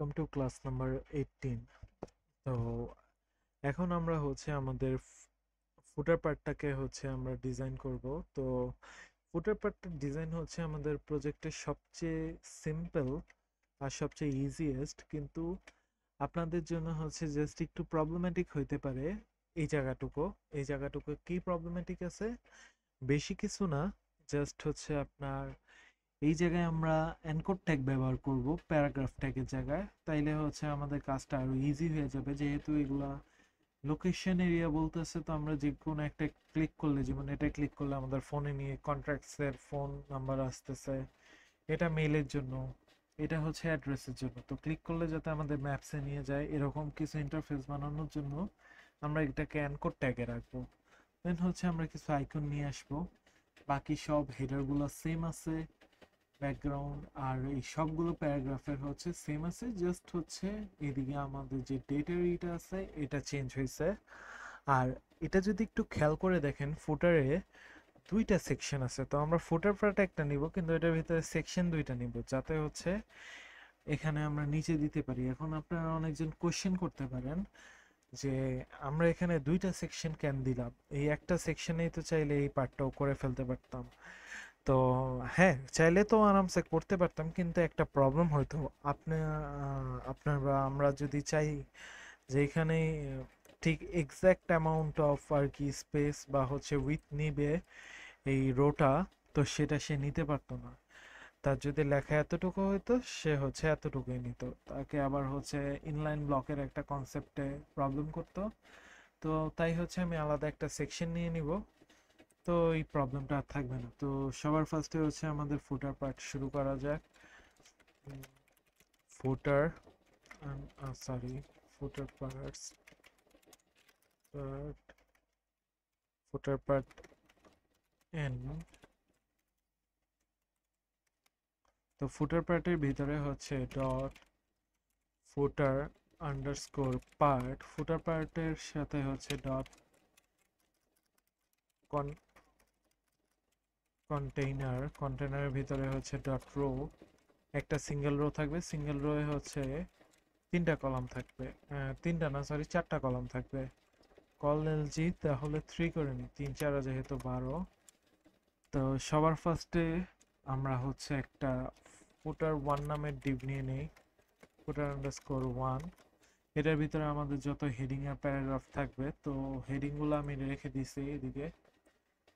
Welcome to class number 18. তো এখন আমরা আমাদের ফুটার পার্টটাকে আমরা ডিজাইন করব। তো ফুটার পার্টটার ডিজাইন আমাদের প্রজেক্টের সবচেয়ে সিম্পল আর সবচেয়ে ইজিয়েস্ট, কিন্তু আপনাদের জন্য জাস্ট একটু প্রবলেম্যাটিক হইতে পারে। এই জায়গাটুকু কি প্রবলেম্যাটিক আছে, বেশি কিছু না। জাস্ট আপনার এই জায়গায় আমরা এনকোড ট্যাগ ব্যবহার করব প্যারাগ্রাফ ট্যাগের জায়গায়। তাইলে আমাদের কাজটা আরো ইজি হয়ে যাবে, যেহেতু এগুলা লোকেশন এরিয়া বলতেছে। তো আমরা যে কোনো একটা ক্লিক করলে, যেমন এটা ক্লিক করলে আমাদের ফোনে নিয়ে কন্ট্রাক্টস এর ফোন নাম্বার আসতেছে, এটা মেইলের জন্য, এটা অ্যাড্রেসের জন্য। তো ক্লিক করলে যাতে আমাদের ম্যাপসে নিয়ে যায়, এরকম কিছু ইন্টারফেস বানানোর জন্য আমরা এটাকে এনকোড ট্যাগে রাখবো। দেন আমরা কিছু আইকন নিয়ে আসবো। বাকি সব হেডারগুলো সেম আছে, ব্যাকগ্রাউন্ড আর এই সবগুলো প্যারাগ্রাফের সেম আছে। জাস্ট এদিকে আমাদের যে ডেটের এটা আছে, এটা চেঞ্জ হয়েছে। আর এটা যদি একটু খেয়াল করে দেখেন, ফুটারে দুইটা সেকশন আছে। তো আমরা ফুটার পার্ট একটা নিব, কিন্তু এটার ভিতরে সেকশন দুইটা নিব, যাতে এখানে আমরা নিচে দিতে পারি। এখন আপনারা অনেকজন কোশ্চেন করতে পারেন যে আমরা এখানে দুইটা সেকশন কেন দিলাম, এই একটা সেকশনেই তো চাইলে এই পার্টটাও করে ফেলতে পারতাম। তো হ্যাঁ, চাইলে তো আরামসে করতে পারতাম, কিন্তু একটা প্রবলেম হয়তো আপনার বা আমরা যদি চাই যে এখানে ঠিক এক্সাক্ট অ্যামাউন্ট অফ আর কি স্পেস বা উইথ নিবে এই রোটা, তো সেটা সে নিতে পারতো না। তার যদি লেখা এতটুকু হইতো, সে এতটুকুই নিত। তাকে আবার ইনলাইন ব্লকের একটা কনসেপ্টে প্রবলেম করতো। তো তাই আমি আলাদা একটা সেকশন নিয়ে নিব। তো এই প্রবলেমটা আর থাকবে না। তো সবার ফার্স্টে আমাদের ফুটার পার্ট শুরু করা যাক। ফুটার সরি, ফুটার পার্টস, পার্ট, ফুটার পার্ট এন। তো ফুটার পার্টের ভিতরে ডট ফুটার আন্ডারস্কোর পার্ট, ফুটার পার্টের সাথে ডট কন্টেইনার, কন্টেইনারের ভিতরে ডট রো। একটা সিঙ্গেল রো থাকবে, সিঙ্গেল রোয়ে তিনটা কলাম থাকবে। তিনটা না, সরি, চারটা কলাম থাকবে। কল এলজি তাহলে 3 করে নি, 3 4 যেহেতু 12। তো সবার ফার্স্টে আমরা একটা ফুটার ওয়ান নামের ডিভ নিয়ে নেই, ফুটার আন্ডারস্কোর ওয়ান। এটার ভিতরে আমাদের যত হেডিং আর প্যারাগ্রাফ থাকবে, তো হেডিং গুলো আমি রেখে দিছি এদিকে।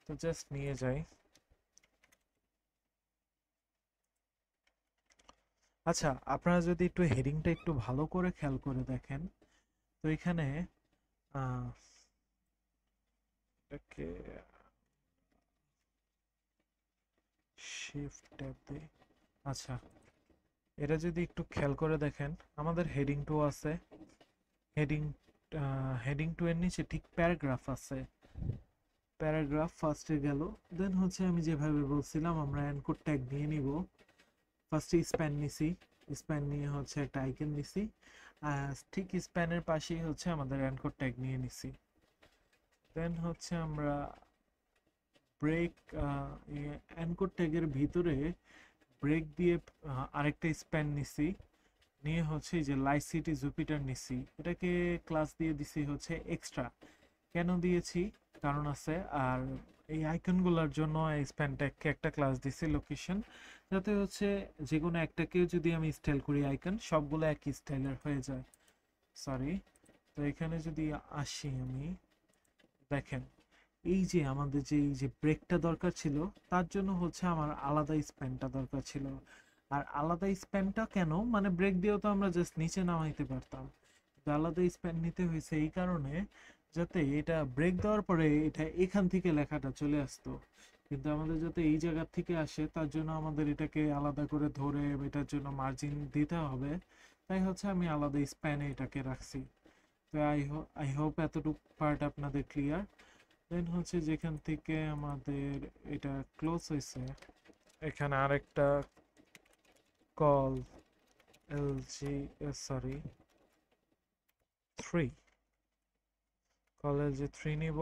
তো জাস্ট নিয়ে যাই। আচ্ছা, আপনারা যদি একটু হেডিংটা একটু ভালো করে খেয়াল করে দেখেন, তো এখানে আহ, এটাকে শিফট ট্যাব দিই। আচ্ছা, এটা যদি একটু খেয়াল করে দেখেন, আমাদের হেডিং টু আছে। হেডিং হেডিং টু এর নিচে ঠিক প্যারাগ্রাফ আছে। প্যারাগ্রাফ ফার্স্টে গেল। দেন আমি যেভাবে বলছিলাম, আমরা এনকোড ট্যাগ নিয়ে নিব। ফার্স্টে স্প্যান নিছি, স্প্যান নিয়ে একটা আইকন নিছি। ঠিক স্প্যানের পাশেই আমাদের এনকোড ট্যাগ নিয়ে নিছি। দেন আমরা ব্রেক, এনকোড ট্যাগের ভিতরে ব্রেক দিয়ে আরেকটা স্প্যান নিছি। নিয়ে এই যে লাইসিটি জুপিটার নিছি, এটাকে ক্লাস দিয়ে দিছি এক্সট্রা। কেন দিয়েছি, কারণ আছে। আর এই আইকনগুলোর জন্য এই স্প্যানট্যাগকে একটা ক্লাস দিছি লোকেশন, যাতে যে কোনো একটাকে যদি আমি স্টাইল করি আইকন, সবগুলো একই স্টাইলের হয়ে যায়। সরি। তো এখানে যদি আসি আমি, দেখেন এই যে আমাদের যে এই যে ব্রেকটা দরকার ছিল, তার জন্য আমার আলাদা স্প্যানটা দরকার ছিল। আর আলাদা স্প্যানটা কেন, মানে ব্রেক দিয়েও তো আমরা জাস্ট নিচে নামাইতে পারতাম, কিন্তু আলাদা স্প্যান নিতে হয়েছে এই কারণে, যাতে এটা ব্রেক দেওয়ার পরে এটা এখান থেকে লেখাটা চলে আসতো। কিন্তু আমাদের যাতে এই জায়গা থেকে আসে, তার জন্য আমাদের এটাকে আলাদা করে ধরে এটার জন্য মার্জিন দিতে হবে। তাই আমি আলাদা স্প্যানে এটাকে রাখছি। তো আই হোপ এতটুকু পার্ট আপনাদের ক্লিয়ার। দেন যেখান থেকে আমাদের এটা ক্লোজ হয়েছে, এখানে আরেকটা call LG, sorry, 3, call LG 3 নিব।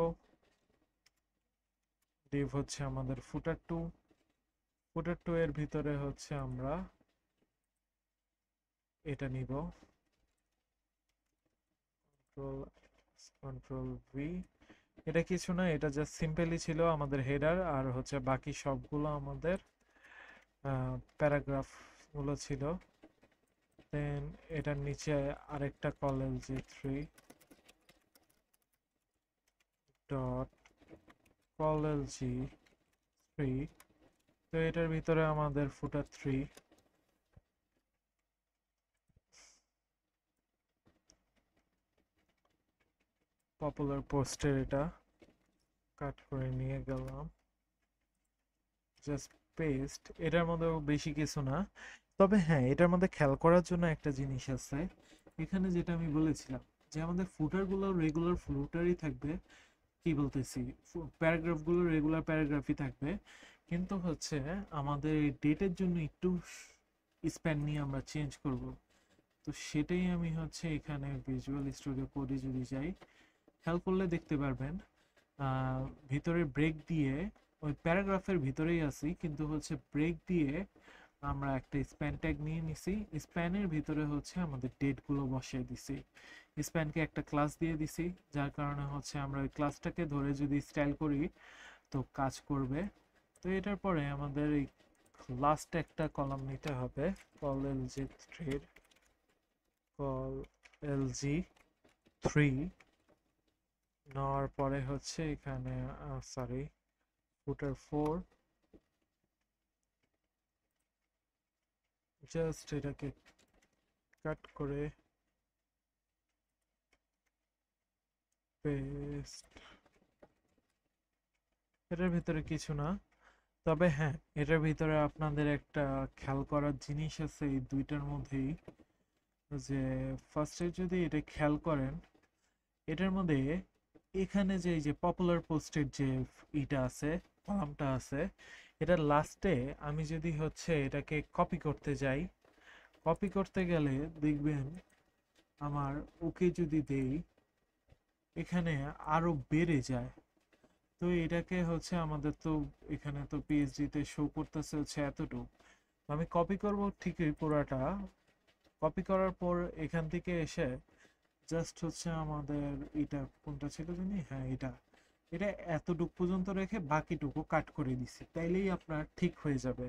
ডিভ আমাদের ফুটার টু, ফুটার টু এর ভিতরে আমরা এটা নিব, কন্ট্রোল কন্ট্রোল ভি। এটা কিছু না, এটা জাস্ট সিম্পলি ছিল আমাদের হেডার, আর হচ্ছে বাকি সবগুলো আমাদের প্যারাগ্রাফ গুলো ছিল। দেন এটার নিচে আরেকটা কলেল জি 3 ডট কলেল জি 3। তো এটার ভিতরে আমাদের ফুটার 3, পপুলার পোস্টের এটা কাট করে নিয়ে গেলাম, জাস্ট পেস্ট। এটার মধ্যেও বেশি কিছু না, তবে হ্যাঁ এটার মধ্যে খেয়াল করার জন্য একটা জিনিস আছে। এখানে যেটা আমি বলেছিলাম যে আমাদের ফুটারগুলো রেগুলার ফুটারই থাকবে, কি বলতেছি, প্যারাগ্রাফগুলো রেগুলার প্যারাগ্রাফই থাকবে, কিন্তু হচ্ছে আমাদের ডেটের জন্য একটু স্প্যান নিয়ে আমরা চেঞ্জ করব। তো সেটাই আমি হচ্ছে এখানে ভিজুয়াল স্টুডিও কোডে যদি যাই, খেয়াল করলে দেখতে পারবেন ভিতরে ব্রেক দিয়ে, ওই প্যারাগ্রাফের ভিতরেই আছি কিন্তু হচ্ছে ব্রেক দিয়ে আমরা একটা স্প্যান ট্যাগ নিয়ে নিছি, স্প্যানের ভিতরে হচ্ছে আমাদের ডেটগুলো বসিয়ে দিছি। স্প্যানকে একটা ক্লাস দিয়ে দিছি, যার কারণে হচ্ছে আমরা ওই ক্লাসটাকে ধরে যদি স্টাইল করি তো কাজ করবে। তো এটার পরে আমাদের এই লাস্ট একটা কলাম নিতে হবে, কল এলজি থ্রির, কল এলজি থ্রি নেওয়ার পরে হচ্ছে এখানে সরি ফুটার 4, জাস্ট এটাকে কাট করে পেস্ট। এটার ভিতরে কিছু না, তবে হ্যাঁ এটার ভিতরে আপনাদের একটা খেয়াল করার জিনিস আছে এই দুইটার মধ্যেই, যে ফার্স্টে যদি এটা খেয়াল করেন, এটার মধ্যে এখানে যে এই যে পপুলার পোস্টের যে ইটা আছে, কলামটা আছে, এটার লাস্টে আমি যদি হচ্ছে এটাকে কপি করতে যাই, কপি করতে গেলে দেখবেন আমার ওকে যদি দেই, এখানে আরো বেড়ে যায়। তো এটাকে হচ্ছে আমাদের তো এখানে তো পিএইচডি তে শো করতেছে হচ্ছে এতটুকু। আমি কপি করব ঠিকই পুরাটা, কপি করার পর এখান থেকে এসে জাস্ট হচ্ছে আমাদের এটা কোনটা ছিল জানি, হ্যাঁ এটা, এটা এতটুকু পর্যন্ত রেখে বাকিটুকু কাট করে দিছি, তাইলেই আপনার ঠিক হয়ে যাবে।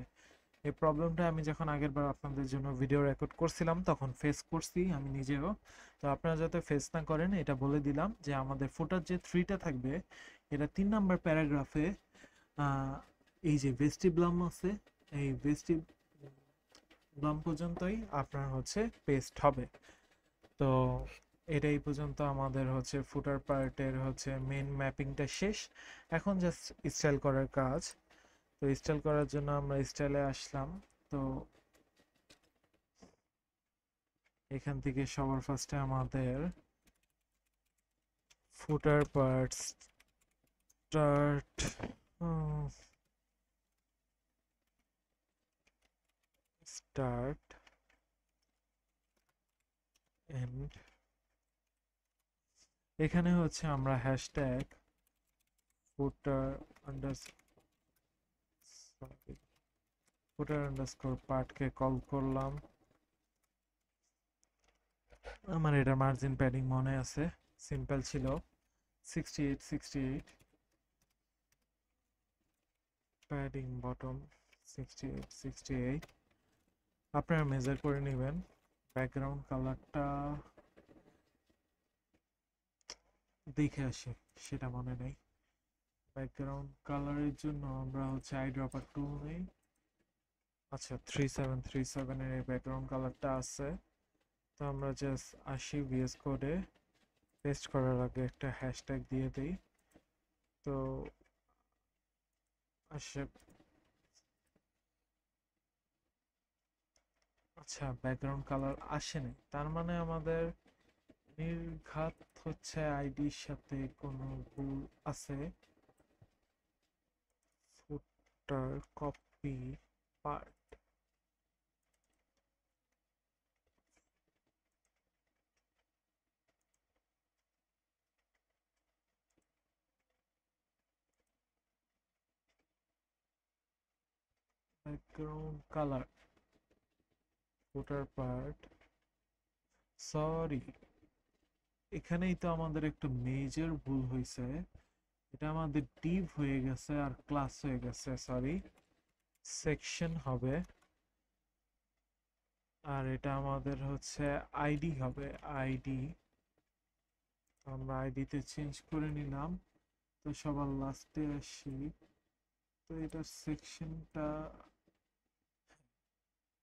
এই প্রবলেমটা আমি যখন আগের বার আপনাদের জন্য ভিডিও রেকর্ড করছিলাম তখন ফেস করছি আমি নিজেও। তো আপনারা যাতে ফেস না করেন এটা বলে দিলাম, যে আমাদের ফুটার যে 3টা থাকবে, এটা 3 নাম্বার প্যারাগ্রাফে এই যে ভেস্টিবুলাম আছে, এই ভেস্টিবুলাম পর্যন্তই আপনার হচ্ছে পেস্ট হবে। তো এটাই পর্যন্ত আমাদের হচ্ছে ফুটার পার্টের হচ্ছে মেন ম্যাপিংটা শেষ। এখন জাস্ট স্টাইল করার কাজ। তো স্টাইল করার জন্য আমরা স্টাইলে আসলাম। তো এখান থেকে সবার ফার্স্টে আমাদের ফুটার পার্ট স্টার্ট, স্টার্ট এন্ড, এখানে হচ্ছে আমরা হ্যাশট্যাগ ফুটার আন্ডার ফুটার আন্ডারস্কোর পার্টকে কল করলাম। আমার এটা মার্জিন প্যাডিং মনে আছে, সিম্পল ছিল 68 প্যাডিং বটম 68 আপনারা মেজার করে নেবেন। ব্যাকগ্রাউন্ড কালারটা দেখে আসি, সেটা মনে নেই। ব্যাকগ্রাউন্ড কালারের জন্য আমরা হচ্ছে আইড্রপার টুল নেই। আচ্ছা 3737 এর ব্যাকগ্রাউন্ড কালারটা আছে। তো আমরা জাস্ট আসি ভিএস কোডে, পেস্ট করার আগে একটা হ্যাশট্যাগ দিয়ে দেই। তো আসে, আচ্ছা ব্যাকগ্রাউন্ড কালার আসেনি, তার মানে আমাদের নির্ঘাত হচ্ছে আইডির সাথে কোনো ভুল আছে। ফুটার কপি পার্ট, ব্যাকগ্রাউন্ড কালার ফুটার পার্ট সরি, এখানেই তো আমাদের একটা মেজর ভুল হয়েছে। এটা আমাদের ডিভ হয়ে গেছে আর ক্লাস হয়ে গেছে, সরি। সেকশন হবে, আর এটা আমাদের হচ্ছে আইডি হবে। আইডি, আমরা আইডিতে চেঞ্জ করে নিলাম। তো সবার লাস্টে আসি। তো এটার সেকশনটা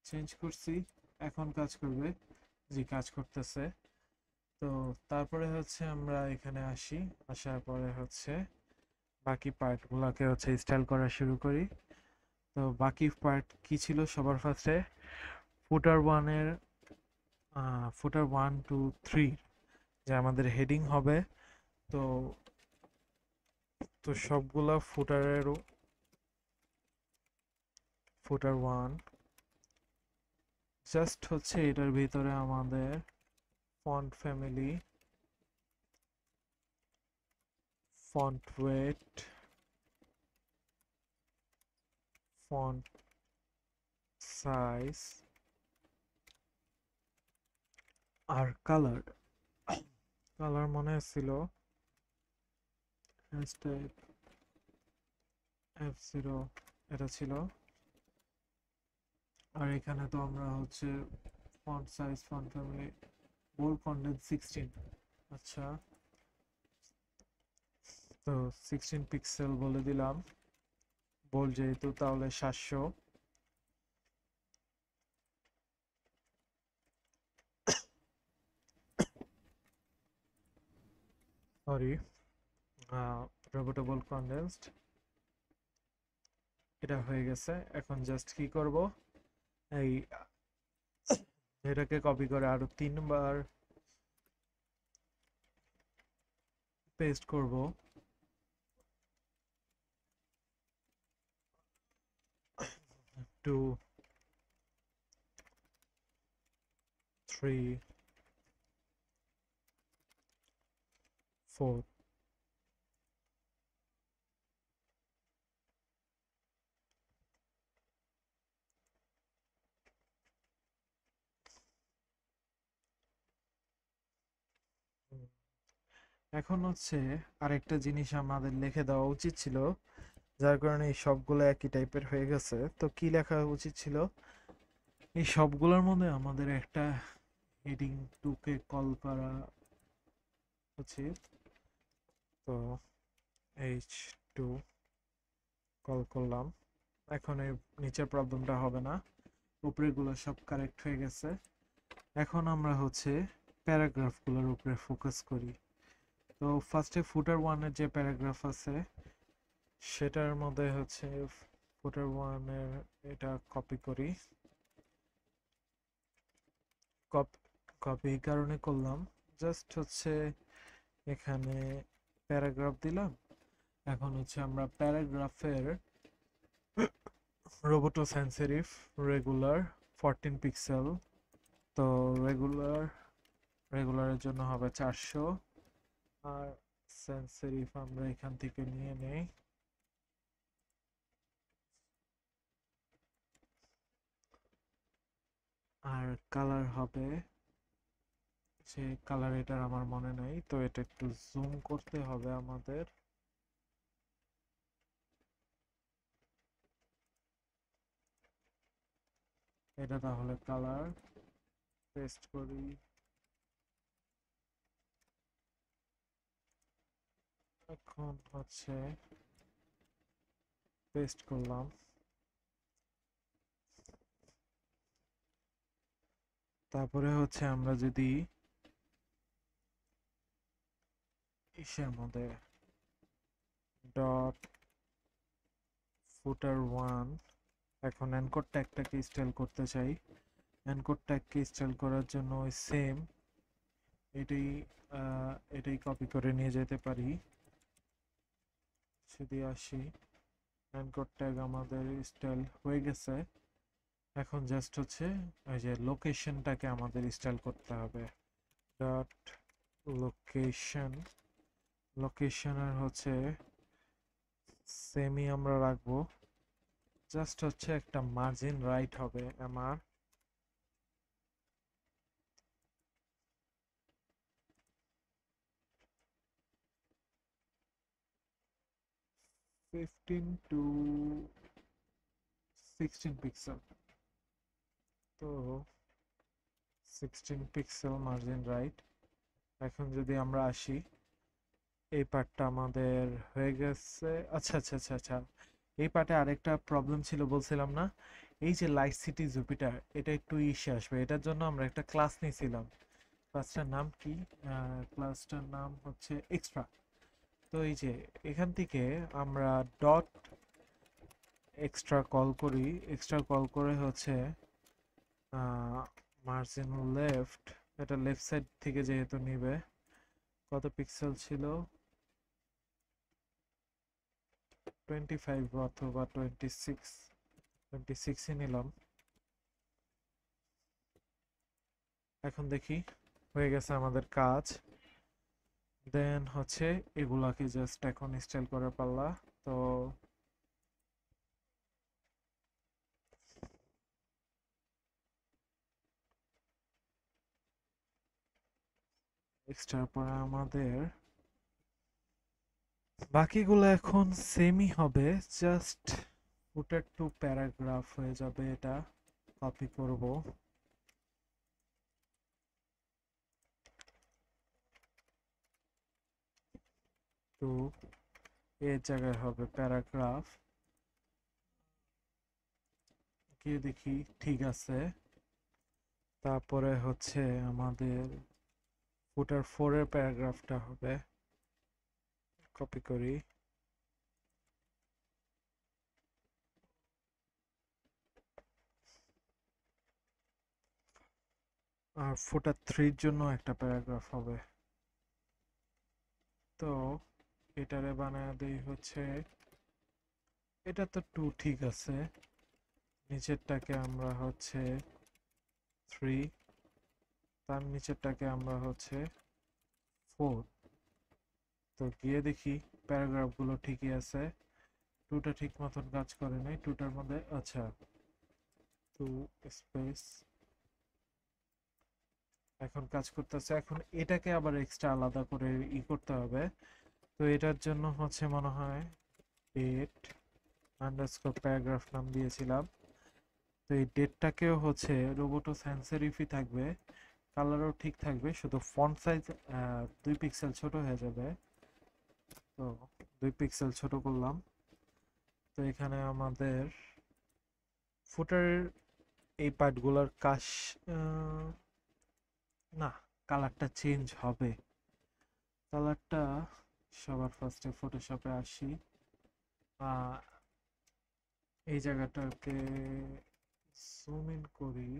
চেঞ্জ করছি, এখন কাজ করবে। জি, কাজ করতেছে। তো তারপরে হচ্ছে আমরা এখানে আসি, আসার পরে হচ্ছে বাকি পার্টগুলোকে হচ্ছে স্টাইল করা শুরু করি। তো বাকি পার্ট কি ছিল? সবার ফার্স্টে ফুটার ওয়ানের, ফুটার 1 2 3 যে আমাদের হেডিং হবে। তো তো সবগুলা ফুটারেরও, ফুটার 1 জাস্ট হচ্ছে এটার ভিতরে আমাদের font family, font weight, font size আর কালার। কালার মনে ছিল হ্যাশট্যাগ F0, এটা ছিল। আর এখানে তো আমরা হচ্ছে font size, font family, bold content 16। আচ্ছা, তো 16 পিক্সেল বলে দিলাম, বোল্ড যেহেতু, তাহলে 700। সরি, রোবোটেবল কনডেন্সড, এটা হয়ে গেছে। এখন জাস্ট কি করব, এই এটাকে কপি করে আরো 3 বার পেস্ট করব। 2 3 4। এখন হচ্ছে আরেকটা জিনিস আমাদের লিখে দেওয়া উচিত ছিল, যার কারণে এই সবগুলো একই টাইপের হয়ে গেছে। তো কি লেখা উচিত ছিল? এই সবগুলোর মধ্যে আমাদের একটা হেডিং 2 কে কল করা উচিত। তো H2 কল করলাম। এখন এই নিচের প্রবলেমটা হবে না, উপরেগুলো সব কারেক্ট হয়ে গেছে। এখন আমরা হচ্ছে প্যারাগ্রাফগুলোর উপরে ফোকাস করি। তো ফার্স্টে ফুটার ওয়ানের যে প্যারাগ্রাফ আছে, সেটার মধ্যে হচ্ছে ফুটার ওয়ানের এটা কপি করি। কপি এই কারণে করলাম, জাস্ট হচ্ছে এখানে প্যারাগ্রাফ দিলাম। এখন হচ্ছে আমরা প্যারাগ্রাফের Roboto sans serif regular 14 pixel. তো রেগুলারের জন্য হবে 400, আর সেন্স সেরিফ আমরা এখান থেকে নিয়ে নেই। আর কালার হবে, যে কালার এটার আমার মনে নাই, তো এটা একটু জুম করতে হবে আমাদের। এটা তাহলে কালার, পেস্ট করি। এখন হচ্ছে পেস্ট করলাম। তারপরে হচ্ছে আমরা যদি ইসের মধ্যে ডট ফুটার 1, এখন অ্যানকর ট্যাগটাকে স্টাইল করতে চাই। অ্যানকর ট্যাগকে স্টাইল করার জন্য ওই সেম এটাই, এটাই কপি করে নিয়ে যেতে পারি। যদি আসি, অ্যানকর ট্যাগ আমাদের স্টাইল হয়ে গেছে। এখন জাস্ট হচ্ছে ওই যে লোকেশনটাকে আমাদের স্টাইল করতে হবে। ডট লোকেশন, লোকেশনের হচ্ছে সেমি আমরা রাখবো। জাস্ট হচ্ছে একটা মার্জিন রাইট হবে আমার। 15 to 16 পিক্সেল। তো 16 পিক্সেল মার্জিন রাইট। এখন যদি আমরা আসি, এই পার্টটা আমাদের হয়ে গেছে। আচ্ছা আচ্ছা আচ্ছা আচ্ছা, এই পার্টে আরেকটা প্রবলেম ছিল বলছিলাম না, এই যে লাইট সিটি জুপিটার, এটা একটু ইসে আসবে, এটার জন্য আমরা একটা ক্লাস নিয়েছিলাম। ক্লাসটার নাম কি? ক্লাসটার নাম হচ্ছে এক্সট্রা। তো এই যে এখান থেকে আমরা ডট এক্সট্রা কল করি। এক্সট্রা কল করে হচ্ছে মার্জিন লেফট, এটা লেফট সাইড থেকে যেহেতু নিবে, কত পিক্সেল ছিল, 25 অথবা 26, 26ই নিলাম। এখন দেখি হয়ে গেছে আমাদের কাজ। দেন হচ্ছে এগুলাকে জাস্ট এখন স্টাইল করে পারলা। তো এক্সট্রার পরে আমাদের বাকিগুলো এখন সেমই হবে, জাস্ট ফুটার টু প্যারাগ্রাফ হয়ে যাবে। এটা কপি করব, টু এর জায়গায় হবে প্যারাগ্রাফ। গিয়ে দেখি ঠিক আছে। তারপরে হচ্ছে আমাদের ফুটার ফোরের প্যারাগ্রাফটা হবে, কপি করি। আর ফুটার থ্রির জন্য একটা প্যারাগ্রাফ হবে। তো এটারে বানায় দেই হচ্ছে, এটা তো টু ঠিক আছে, নিচেরটাকে আমরা হচ্ছে থ্রি, তার নিচেরটাকে আমরা হচ্ছে ফোর। তো গিয়ে দেখি প্যারাগ্রাফগুলো ঠিকই আছে, টুটা ঠিক মতন কাজ করে নাই, টুটার মধ্যে আচ্ছা টু স্পেস এখন কাজ করতেছে। এখন এটাকে আবার এক্সট্রা আলাদা করে করতে হবে। তো এটার জন্য হচ্ছে মনে হয় ডেট আন্ডারস্কোর প্যারাগ্রাফ নাম দিয়েছিলাম। তো এই ডেটটাকেও হচ্ছে রোবোটো সেন্সরিফই থাকবে, কালারও ঠিক থাকবে, শুধু ফন্ট সাইজ 2 পিক্সেল ছোট হয়ে যাবে। তো 2 পিক্সেল ছোট করলাম। তো এখানে আমাদের ফুটারের এই পার্টগুলোর কাশ, না, কালারটা চেঞ্জ হবে। কালারটা সবার ফার্স্টে ফটোশপে আসি, এই জায়গাটাকে জুম ইন করি।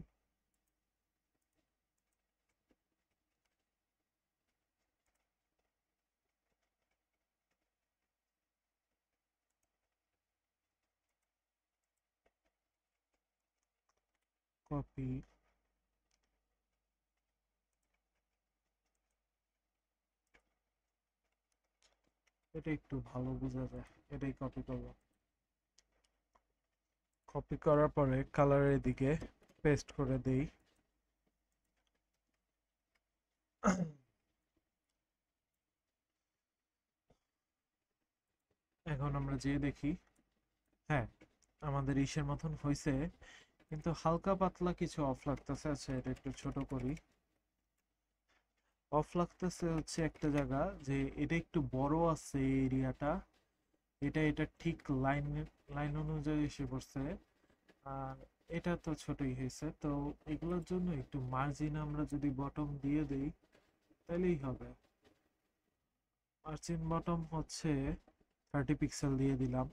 কপি, এটা একটু ভালো বোঝা যায়, এটাই কপি করব। কপি করার পরে কালারের দিকে পেস্ট করে দেই। এখন আমরা যে দেখি, হ্যাঁ, আমাদের ইসের মতন হয়েছে, কিন্তু হালকা পাতলা কিছু অফ লাগতেছে। আচ্ছা, এটা একটু ছোট করি। অফ লাগতেছে হচ্ছে একটা জায়গা, যে এটা একটু বড় আছে এই এরিয়াটা, এটা ঠিক লাইন লাইন অনুযায়ী এসে পড়ছে। আর এটা তো ছোটই হয়েছে। তো এগুলোর জন্য একটু মার্জিন আমরা যদি বটম দিয়ে দেই তাহলেই হবে। মার্জিন বটম হচ্ছে 30 পিক্সেল দিয়ে দিলাম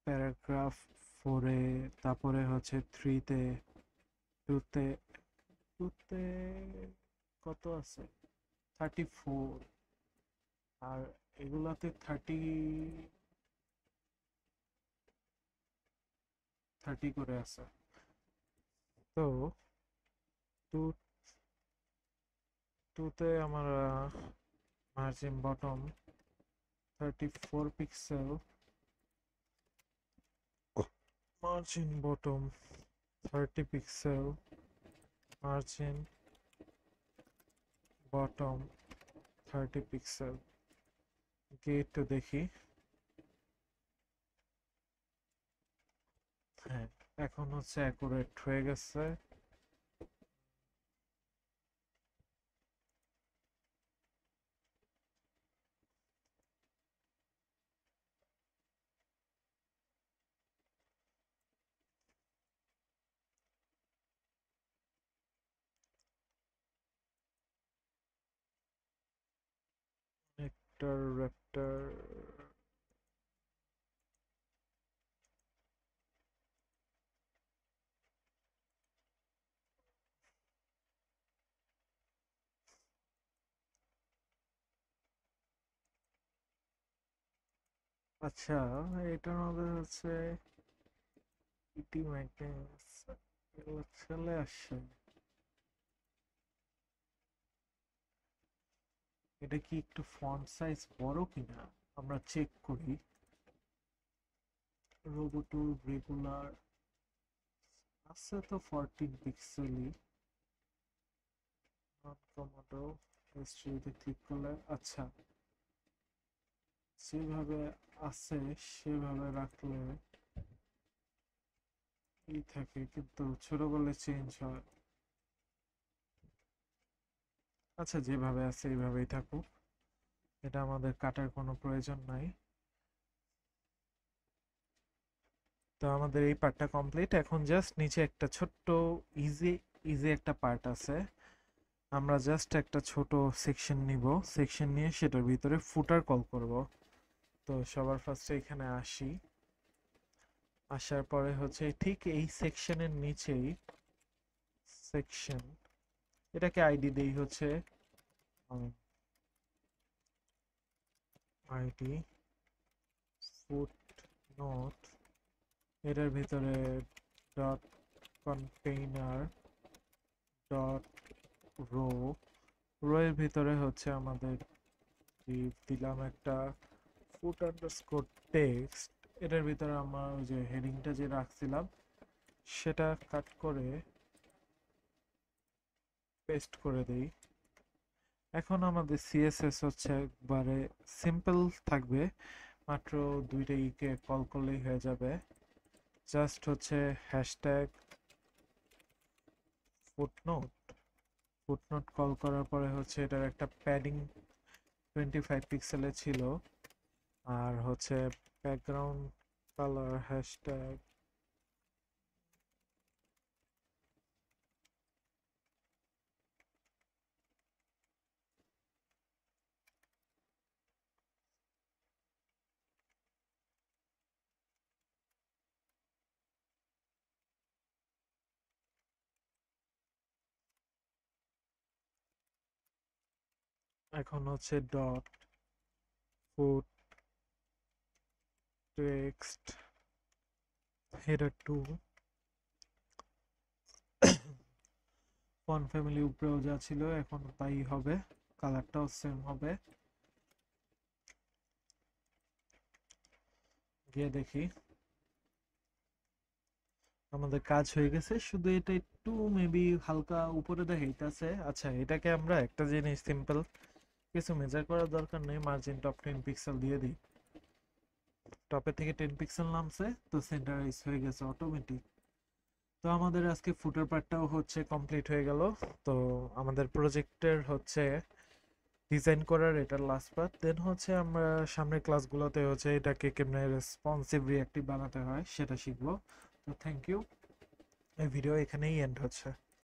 প্যারাগ্রাফ ফোরে। তারপরে হচ্ছে থ্রিতে, টুতে, টুতে কত আছে, 34। আর এগুলাতে থার্টি করে আছে। তো টু টুতে আমার margin bottom 34 pixel, margin bottom 30 pixel, margin bottom 30 pixel। গিয়ে একটু দেখি এখন হচ্ছে অ্যাকুরেট হয়ে গেছে। Nectar Raptor. আচ্ছা, এটার মধ্যে হচ্ছে ইটি ম্যাগনেস এগুলো চলে আসছে। এটা কি একটু ফন্ট সাইজ বড় কিনা আমরা চেক করি। রোবোটুল রেগুলার আছে তো 14 পিক্সেলই। নন কমোডো হিস্ট্রিতে ক্লিক করলে আচ্ছা যেভাবে আছে সেভাবে রাখলে এই থাকে, কিন্তু ছোট করলে চেঞ্জ হয়। আচ্ছা যেভাবে আছে এইভাবেই থাকুক, এটা আমাদের কাটার কোনো প্রয়োজন নাই। তো আমাদের এই পার্টটা কমপ্লিট। এখন জাস্ট নিচে একটা ছোট্ট ইজি ইজি একটা পার্ট আছে। আমরা জাস্ট একটা ছোট সেকশন নিব, সেকশন নিয়ে সেটার ভিতরে ফুটার কল করব। তো সবার ফার্স্টে এখানে আসি। আসার পরে হচ্ছে ঠিক এই সেকশনের নিচেই সেকশন, এটাকে আইডি দেই হচ্ছে আইডি ফুট নোট। এটার ভিতরে dot container dot row. Row এর ভিতরে হচ্ছে আমাদের দিলাম একটা ফুট আন্ডারস্কোর টেক্সট। এটার ভিতরে আমরা ওই যে হেডিংটা যে রাখছিলাম সেটা কাট করে পেস্ট করে দেই। এখন আমাদের সিএসএস হচ্ছে একবারে সিম্পল থাকবে, মাত্র দুইটা ইকে কল করলেই হয়ে যাবে। জাস্ট হচ্ছে হ্যাশট্যাগ ফুটনোট। ফুটনোট কল করার পরে হচ্ছে এটার একটা প্যাডিং 25 পিক্সেলের ছিল। আর হচ্ছে ব্যাকগ্রাউন্ড কালার হ্যাশট্যাগ এখন হচ্ছে dot foot text header two. Font family উপরেও যা ছিল এখন তাই হবে, কালারটাও সেম হবে। গিয়ে দেখি আমাদের কাজ হয়ে গেছে, শুধু এটা একটু মেবি হালকা উপরে দেখাইতেছে। আচ্ছা এটাকে আমরা একটা জিনিস সিম্পল কিছু মেজার করার দরকার নেই, মার্জিন টপ 10 পিক্সেল দিয়ে দিই। টপে থেকে 10 পিক্সেল নামছে, তো সেন্টারাইজ হয়ে গেছে অটোমেটিক। তো আমাদের আজকে ফুটার পার্টটাও হচ্ছে কমপ্লিট হয়ে গেল। তো আমাদের প্রজেক্টের হচ্ছে ডিজাইন করার এটা লাস্ট পার্ট। দেন হচ্ছে আমরা সামনের ক্লাসগুলোতে হচ্ছে এটাকে কেমনে রেসপন্সিভ রিঅ্যাক্টিভ বানাতে হয় সেটা শিখবো। তো থ্যাংক ইউ, এই ভিডিও এখানেই এন্ড হচ্ছে।